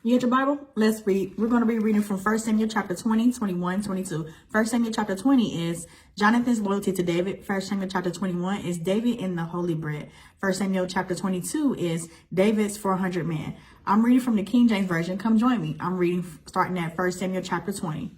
You get your Bible? Let's read. We're going to be reading from 1 Samuel chapter 20, 21, 22. 1 Samuel chapter 20 is Jonathan's loyalty to David. 1 Samuel chapter 21 is David in the holy bread. 1 Samuel chapter 22 is David's 400 men. I'm reading from the King James Version. Come join me. I'm reading starting at 1 Samuel chapter 20,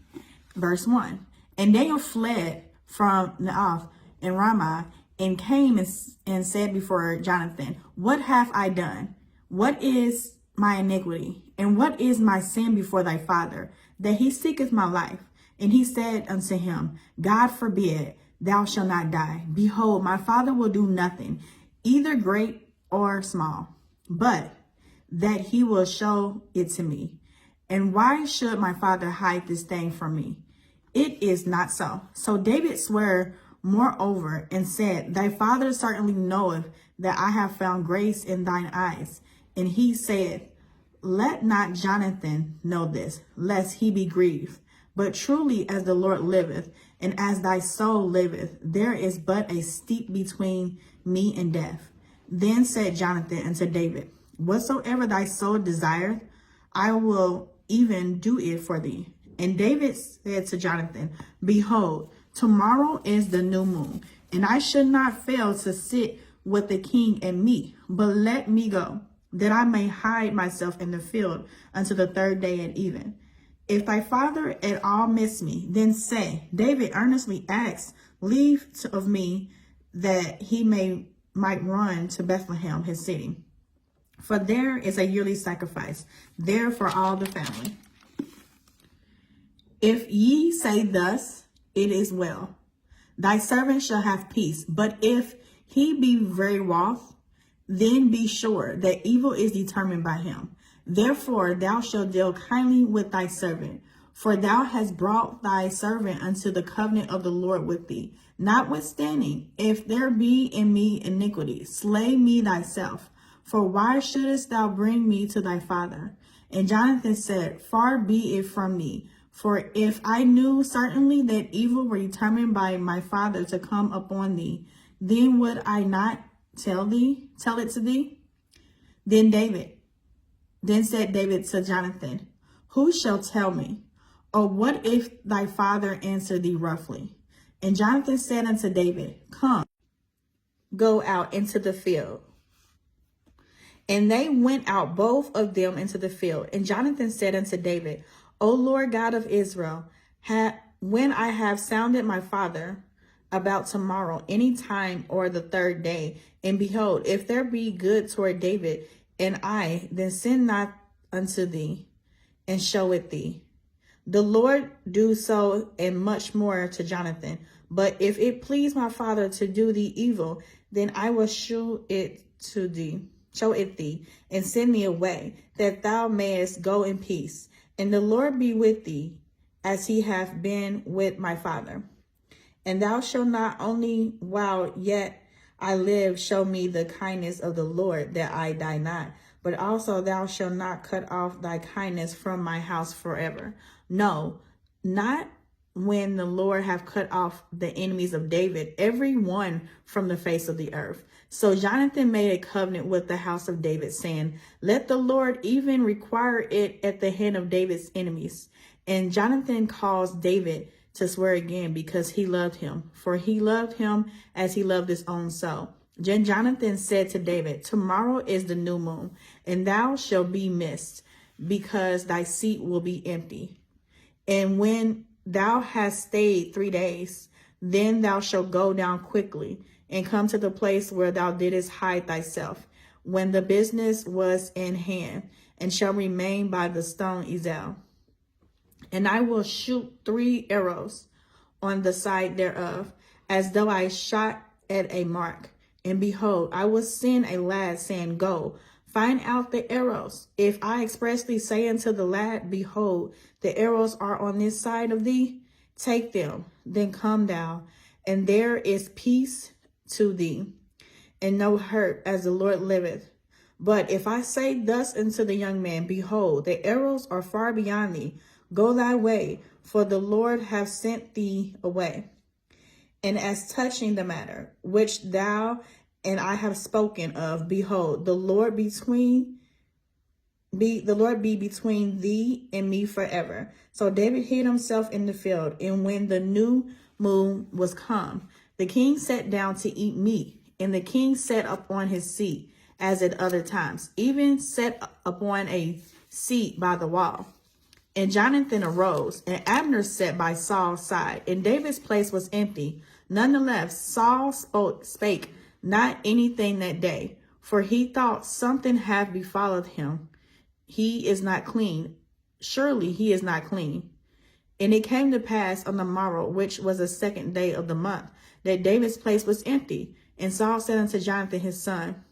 verse 1. And Daniel fled from Naoth and Ramah and came and said before Jonathan, "What have I done? What is my iniquity? And what is my sin before thy father, that he seeketh my life?" And he said unto him, "God forbid, thou shalt not die. Behold, my father will do nothing, either great or small, but that he will show it to me. And why should my father hide this thing from me? It is not so." So David swore moreover and said, "Thy father certainly knoweth that I have found grace in thine eyes." And he said, "Let not Jonathan know this, lest he be grieved. But truly as the Lord liveth, and as thy soul liveth, there is but a steep between me and death." Then said Jonathan unto David, "Whatsoever thy soul desireth, I will even do it for thee." And David said to Jonathan, "Behold, tomorrow is the new moon, and I should not fail to sit with the king and meat, but let me go, that I may hide myself in the field until the third day at even. If thy father at all miss me, then say, David earnestly asks leave of me, that he might run to Bethlehem, his city. For there is a yearly sacrifice there for all the family. If ye say thus, it is well. Thy servant shall have peace. But if he be very wroth, then be sure that evil is determined by him. Therefore thou shalt deal kindly with thy servant, for thou hast brought thy servant unto the covenant of the Lord with thee. Notwithstanding, if there be in me iniquity, slay me thyself. For why shouldest thou bring me to thy father?" And Jonathan said, "Far be it from me. For if I knew certainly that evil were determined by my father to come upon thee, then would I not tell it to thee?" Then said David to Jonathan, "Who shall tell me? Or what if thy father answer thee roughly?" And Jonathan said unto David, "Come, go out into the field." And they went out both of them into the field. And Jonathan said unto David, "O Lord God of Israel, when I have sounded my father about tomorrow, any time or the third day, and behold, if there be good toward David and I, then send not unto thee, and show it thee. The Lord do so and much more to Jonathan. But if it please my father to do thee evil, then I will show it thee, and send thee away, that thou mayest go in peace. And the Lord be with thee, as he hath been with my father. And thou shalt not only while yet I live show me the kindness of the Lord, that I die not, but also thou shalt not cut off thy kindness from my house forever. No, not when the Lord have cut off the enemies of David, every one from the face of the earth." So Jonathan made a covenant with the house of David, saying, "Let the Lord even require it at the hand of David's enemies." And Jonathan caused David to swear again, because he loved him, for he loved him as he loved his own soul. Then Jonathan said to David, "Tomorrow is the new moon, and thou shalt be missed, because thy seat will be empty. And when thou hast stayed 3 days, then thou shalt go down quickly, and come to the place where thou didst hide thyself, when the business was in hand, and shall remain by the stone Exile. And I will shoot 3 arrows on the side thereof, as though I shot at a mark. And behold, I will send a lad, saying, Go, find out the arrows. If I expressly say unto the lad, Behold, the arrows are on this side of thee, take them, then come thou, and there is peace to thee, and no hurt, as the Lord liveth. But if I say thus unto the young man, Behold, the arrows are far beyond thee, go thy way, for the Lord hath sent thee away. And as touching the matter which thou and I have spoken of, behold, the Lord between the Lord be between thee and me forever. So David hid himself in the field, and when the new moon was come, the king sat down to eat meat, and the king sat up on his seat, as at other times, even sat upon a seat by the wall. And Jonathan arose, and Abner sat by Saul's side, and David's place was empty. Nonetheless, Saul spake not anything that day, for he thought something had befallen him. He is not clean. Surely he is not clean. And it came to pass on the morrow, which was the 2nd day of the month, that David's place was empty. And Saul said unto Jonathan his son,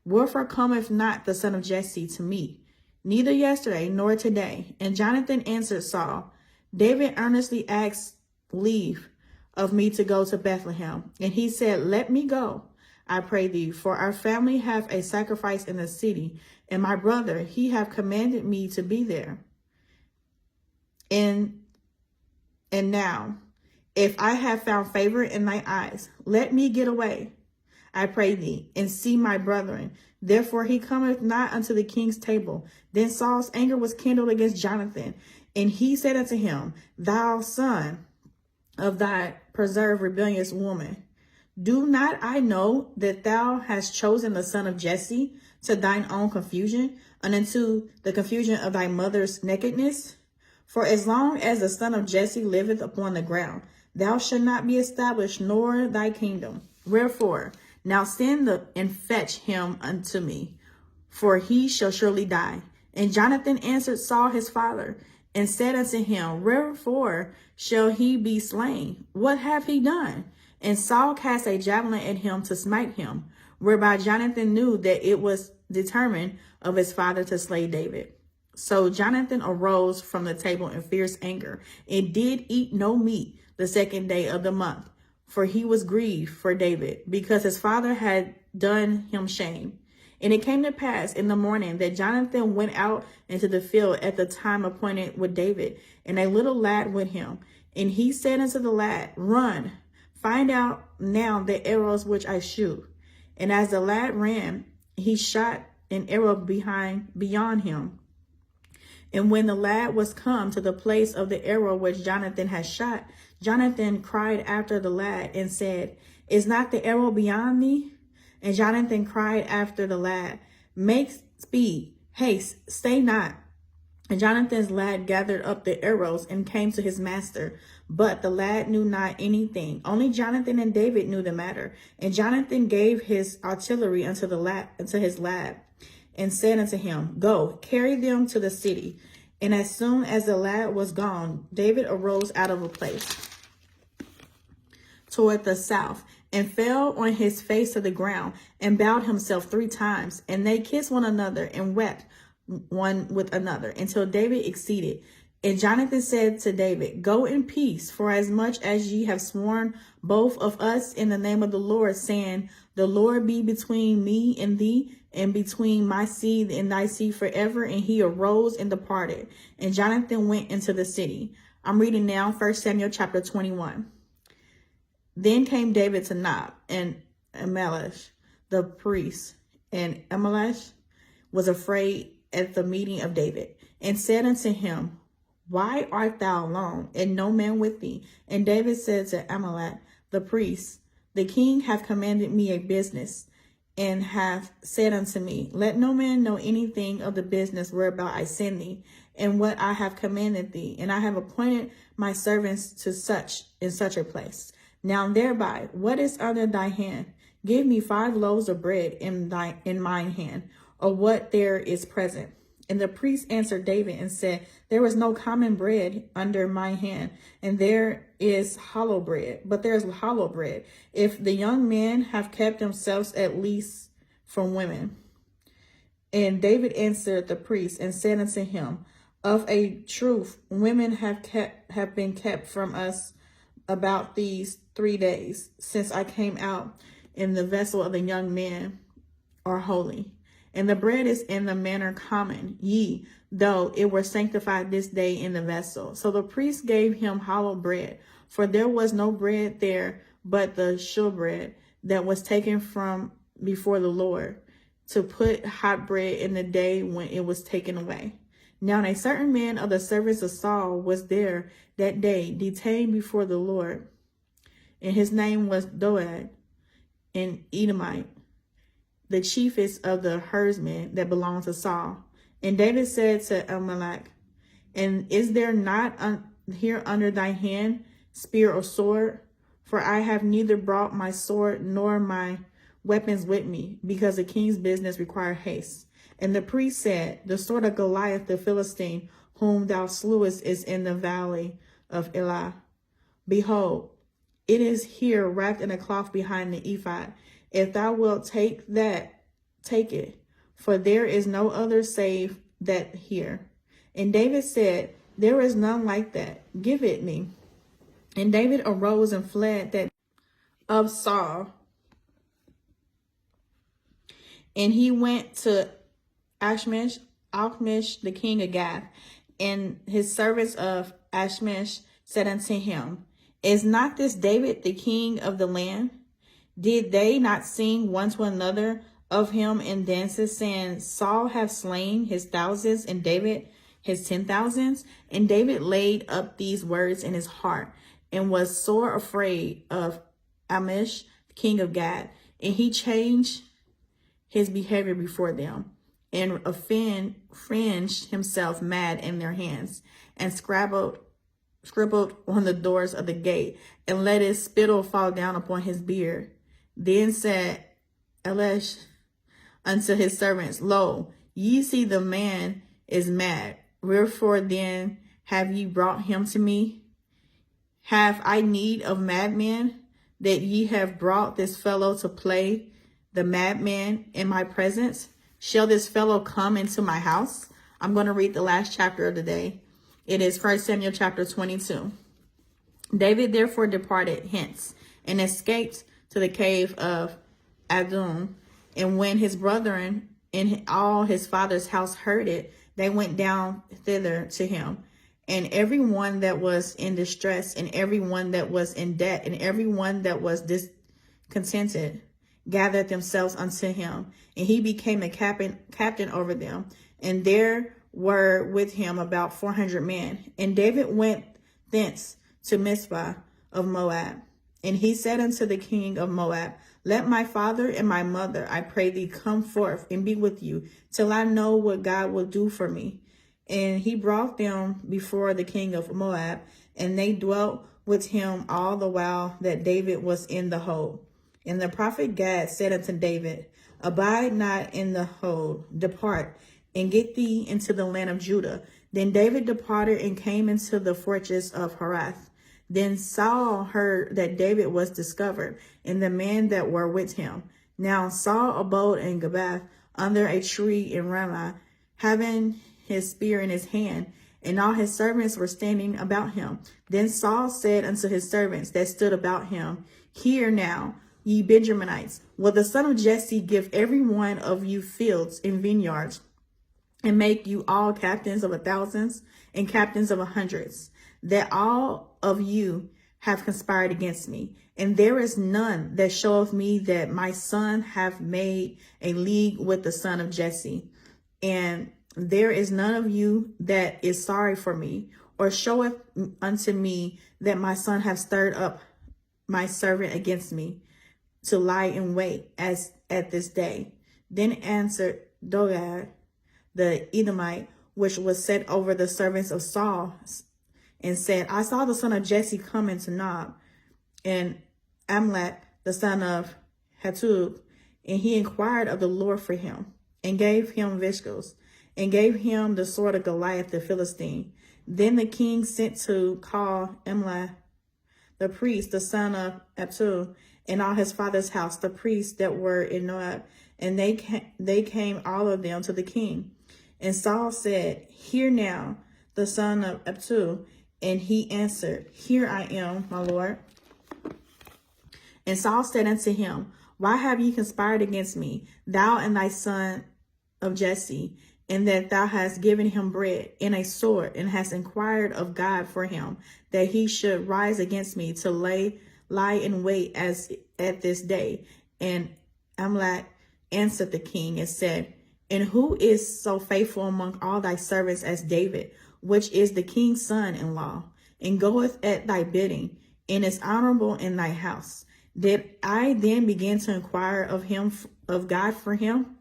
Wherefore cometh not the son of Jesse to me, neither yesterday nor today? And Jonathan answered Saul, David earnestly asked leave of me to go to Bethlehem. And he said, Let me go, I pray thee, for our family have a sacrifice in the city, and my brother, he have commanded me to be there. And now, if I have found favor in thy eyes, let me get away, I pray thee, and see my brethren. Therefore he cometh not unto the king's table. Then Saul's anger was kindled against Jonathan, and he said unto him, Thou son of thy preserved rebellious woman, do not I know that thou hast chosen the son of Jesse to thine own confusion, and unto the confusion of thy mother's nakedness? For as long as the son of Jesse liveth upon the ground, thou shalt not be established, nor thy kingdom. Wherefore, now send and fetch him unto me, for he shall surely die. And Jonathan answered Saul his father, and said unto him, Wherefore shall he be slain? What hath he done? And Saul cast a javelin at him to smite him, whereby Jonathan knew that it was determined of his father to slay David. So Jonathan arose from the table in fierce anger, and did eat no meat the 2nd day of the month, for he was grieved for David, because his father had done him shame. And it came to pass in the morning that Jonathan went out into the field at the time appointed with David, and a little lad with him. And he said unto the lad, Run, find out now the arrows which I shoot. And as the lad ran, he shot an arrow beyond him. And when the lad was come to the place of the arrow which Jonathan had shot, Jonathan cried after the lad and said, Is not the arrow beyond thee? And Jonathan cried after the lad, Make speed, haste, stay not. And Jonathan's lad gathered up the arrows and came to his master. But the lad knew not anything. Only Jonathan and David knew the matter. And Jonathan gave his artillery unto his lad, and said unto him, Go, carry them to the city. And as soon as the lad was gone, David arose out of a place toward the south, and fell on his face to the ground, and bowed himself 3 times. And they kissed one another, and wept one with another, until David exceeded. And Jonathan said to David, Go in peace, for as much as ye have sworn both of us in the name of the Lord, saying, The Lord be between me and thee, and between my seed and thy seed forever. And he arose and departed. And Jonathan went into the city. I'm reading now 1 Samuel chapter 21. Then came David to Nob, and Ahimelek the priest, and Ahimelek was afraid at the meeting of David, and said unto him, Why art thou alone, and no man with thee? And David said to Ahimelek the priest, The king hath commanded me a business, and hath said unto me, Let no man know anything of the business whereabout I send thee, and what I have commanded thee. And I have appointed my servants to such in such a place. Now thereby, what is under thy hand? Give me 5 loaves of bread in mine hand, or what there is present. And the priest answered David and said, There is no common bread under my hand, and there is hollow bread, but there is hollow bread, if the young men have kept themselves at least from women. And David answered the priest and said unto him, Of a truth, women have been kept from us about these 3 days, since I came out in the vessel of the young men are holy. And the bread is in the manner common, ye, though it were sanctified this day in the vessel. So the priest gave him hollow bread, for there was no bread there but the shewbread that was taken from before the Lord, to put hot bread in the day when it was taken away. Now a certain man of the servants of Saul was there that day, detained before the Lord, and his name was Doeg, an Edomite, the chiefest of the herdsmen that belonged to Saul. And David said to Ahimelek, and is there not here under thy hand spear or sword? For I have neither brought my sword nor my weapons with me, because the king's business required haste. And the priest said, the sword of Goliath the Philistine, whom thou slewest, is in the valley of Elah. Behold, it is here wrapped in a cloth behind the ephod. If thou wilt take that, take it, for there is no other save that here. And David said, there is none like that. Give it me. And David arose and fled that of Saul. And he went to Ahimelek, the king of Gath. And his servants of Ahimelek said unto him, is not this David the king of the land? Did they not sing one to another of him in dances, saying, Saul hath slain his thousands, and David his 10,000s? And David laid up these words in his heart, and was sore afraid of Ahimelek, king of Gath. And he changed his behavior before them, and fringed himself mad in their hands, and scribbled on the doors of the gate, and let his spittle fall down upon his beard. Then said Elish unto his servants, lo, ye see the man is mad. Wherefore then have ye brought him to me? Have I need of madmen, that ye have brought this fellow to play the madman in my presence? Shall this fellow come into my house? I'm going to read the last chapter of the day. It is 1 Samuel chapter 22. David therefore departed hence, and escaped to the cave of Adullam. And when his brethren and all his father's house heard it, they went down thither to him. And everyone that was in distress, and everyone that was in debt, and everyone that was discontented, gathered themselves unto him. And he became a captain over them. And there were with him about 400 men. And David went thence to Mizpah of Moab. And he said unto the king of Moab, let my father and my mother, I pray thee, come forth and be with you, till I know what God will do for me. And he brought them before the king of Moab, and they dwelt with him all the while that David was in the hold. And the prophet Gad said unto David, abide not in the hold, depart, and get thee into the land of Judah. Then David departed and came into the fortress of Harath. Then Saul heard that David was discovered, and the men that were with him. Now Saul abode in Gibeah under a tree in Ramah, having his spear in his hand, and all his servants were standing about him. Then Saul said unto his servants that stood about him, hear now, ye Benjaminites, will the son of Jesse give every one of you fields and vineyards, and make you all captains of 1,000s and captains of 100s, that all of you have conspired against me? And there is none that showeth me that my son have made a league with the son of Jesse. And there is none of you that is sorry for me, or showeth unto me that my son have stirred up my servant against me, to lie in wait as at this day. Then answered Doeg, the Edomite, which was set over the servants of Saul, and said, I saw the son of Jesse come into Nob, and Ahimelek, the son of Hatub, and he inquired of the Lord for him, and gave him victuals, and gave him the sword of Goliath the Philistine. Then the king sent to call Ahimelek, the priest, the son of Abtu, and all his father's house, the priests that were in Moab, and they came all of them to the king. And Saul said, hear now, the son of Abtu. And he answered, here I am, my lord. And Saul said unto him, why have ye conspired against me, thou and thy son of Jesse, and that thou hast given him bread and a sword, and hast inquired of God for him, that he should rise against me to lie in wait as at this day? And Ahimelek answered the king and said, and who is so faithful among all thy servants as David, which is the king's son-in-law, and goeth at thy bidding, and is honorable in thy house? Did I then begin to inquire of God for him?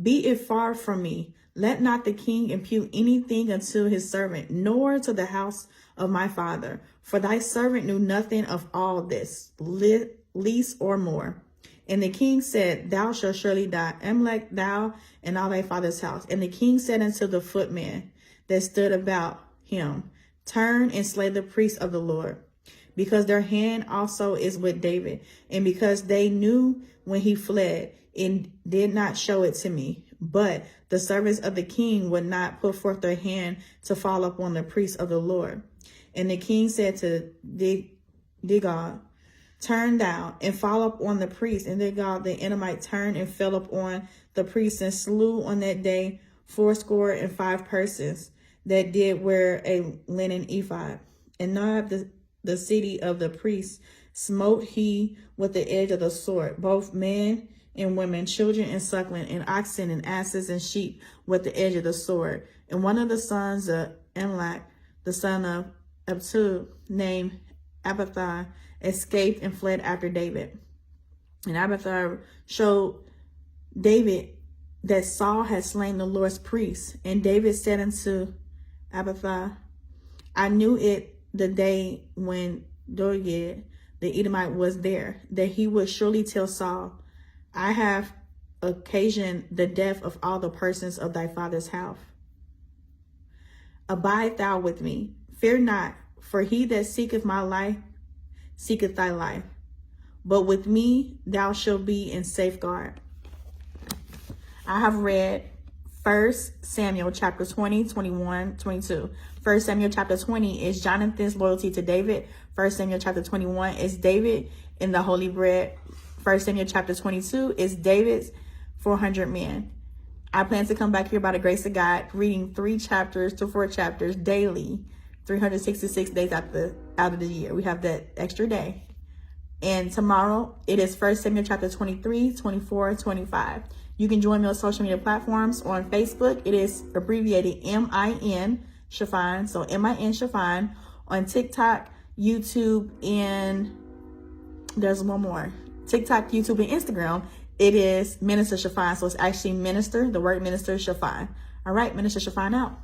Be it far from me. Let not the king impute anything unto his servant, nor to the house of my father. For thy servant knew nothing of all this, least or more. And the king said, thou shalt surely die, Ahimelek, thou and all thy father's house. And the king said unto the footmen that stood about him, turn and slay the priests of the Lord, because their hand also is with David, and because they knew when he fled, and did not show it to me. But the servants of the king would not put forth their hand to fall upon the priests of the Lord. And the king said to Digod, turn thou and fall up on the priest. And Digod the Edomite turned and fell upon the priests, and slew on that day 75 persons that did wear a linen ephod. And Nob, the city of the priests, smote he with the edge of the sword, both men and women, children and suckling, and oxen and asses and sheep with the edge of the sword. And one of the sons of Ahimelek, the son of Abtub, named Abiathar, escaped and fled after David. And Abiathar showed David that Saul had slain the Lord's priest. And David said unto Abiathar, I knew it the day when Goliath the Edomite was there, that he would surely tell Saul, I have occasioned the death of all the persons of thy father's house. Abide thou with me, fear not, for he that seeketh my life seeketh thy life. But with me thou shalt be in safeguard. I have read 1 Samuel chapter 20, 21, 22. 1 Samuel chapter 20 is Jonathan's loyalty to David. 1 Samuel chapter 21 is David in the holy bread. 1 Samuel chapter 22 is David's 400 men. I plan to come back here by the grace of God, reading 3 chapters to 4 chapters daily, 366 days out of the year. We have that extra day. And tomorrow it is 1 Samuel chapter 23, 24, 25. You can join me on social media platforms. On Facebook, it is abbreviated MIN Chiffon. So MIN Chiffon. On TikTok, YouTube, and there's one more. TikTok, YouTube, and Instagram, it is Minister Chiffon. So it's actually Minister, the word Minister Chiffon. All right, Minister Chiffon out.